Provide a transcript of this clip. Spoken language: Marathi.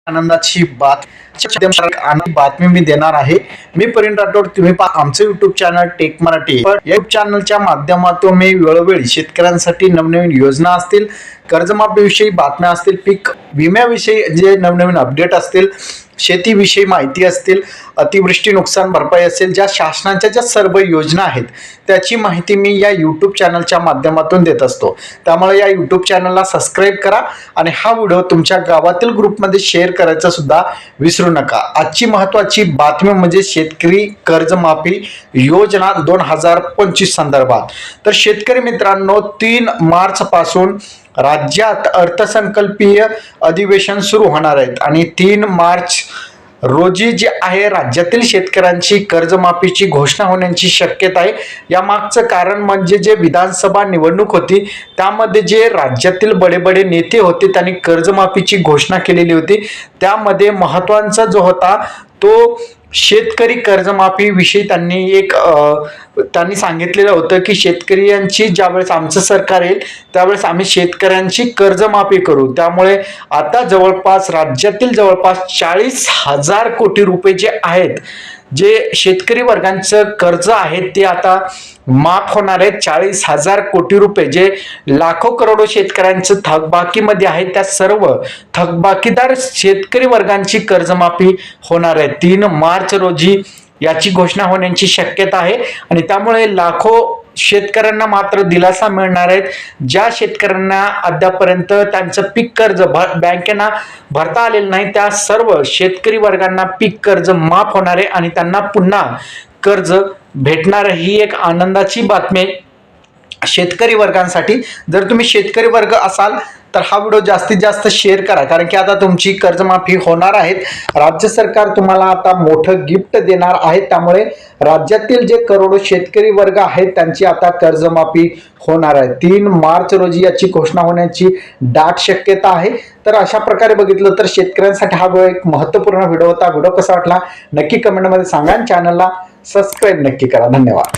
आनंदाची बातमी मी देणार आहे। मी परिण राठोड, तुम्ही पहा आमचे YouTube चॅनल टेक मराठी। या YouTube चॅनलच्या माध्यमातून मी वेळोवेळी शेतकऱ्यांसाठी नवनवीन योजना असतील, कर्जमाफीविषयी बातम्या असतील, पीक विम्याविषयी जे नवनवीन अपडेट असतील, शेतीविषयी माहिती असतील, अतिवृष्टी नुकसान भरपाई असेल, ज्या शासनाच्या ज्या सर्व योजना आहेत त्याची माहिती मी या YouTube चॅनलच्या माध्यमातून देत असतो। त्यामुळे या YouTube चॅनलला सबस्क्राइब करा आणि हा व्हिडिओ तुमच्या गावातील ग्रुपमध्ये शेअर करायचा सुद्धा विसरू नका। आजची महत्त्वाची बातमी म्हणजे शेतकरी कर्जमाफी योजना 2025 संदर्भात। तर शेतकरी मित्रांनो, 3 मार्च पासून राज्यात अर्थसंकल्पीय अधिवेशन सुरू होणार आहेत आणि 3 मार्च रोजी जे आहे राज्यातील शेतकऱ्यांची कर्जमाफीची घोषणा होण्याची शक्यता आहे। या मागचं कारण म्हणजे जे विधानसभा निवडणूक होती त्यामध्ये जे राज्यातील बडे नेते होते त्यांनी कर्जमाफीची घोषणा केलेली होती। त्यामध्ये महत्त्वाचा जो होता तो शेतकरी कर्जमाफी विषयी त्यांनी सांगितलेलं होतं की शेतकऱ्यांची ज्यावेळेस आमचं सरकार येईल त्यावेळेस आम्ही शेतकऱ्यांची कर्जमाफी करू। त्यामुळे आता जवळपास राज्यातील जवळपास 40,000 कोटी रुपये जे आहेत, जे शेतकरी वर्गांचं कर्ज आहे ते आता माफ होणार आहे। 40,000 कोटी रुपये जे लाखो करोडो शेतकऱ्यांचं थकबाकीमध्ये आहे, त्या सर्व थकबाकीदार शेतकरी वर्गांची कर्जमाफी होणार आहे। 3 मार्च रोजी याची घोषणा होण्याची शक्यता आहे आणि त्यामुळे लाखो शेतकऱ्यांना मात्र दिलासा मिळणार आहे। ज्या शेतकऱ्यांना अद्यापर्यंत त्यांचं पीक कर्ज बँकेना भरता आलेलं नाही त्या सर्व शेतकरी वर्गांना पीक कर्ज माफ होणार आहे आणि त्यांना पुन्हा कर्ज भेटणार। ही एक आनंदाची बातमी शेतकरी वर्गांसाठी। जर तुम्ही शेतकरी वर्ग असाल तर हा व्हिडिओ जास्तीत जास्त शेअर करा, कारण की आता तुमची कर्जमाफी होणार आहे। राज्य सरकार तुम्हाला आता मोठं गिफ्ट देणार आहे, त्यामुळे राज्यातील जे करोडो शेतकरी वर्ग आहेत त्यांची आता कर्जमाफी होणार आहे। 3 मार्च रोजी याची घोषणा होण्याची दाट शक्यता आहे। तर अशा प्रकारे बघितलं तर शेतकऱ्यांसाठी हा एक महत्त्वपूर्ण व्हिडिओ होता। व्हिडिओ कसा वाटला नक्की कमेंटमध्ये सांगा आणि चॅनलला सबस्क्राइब नक्की करा। धन्यवाद।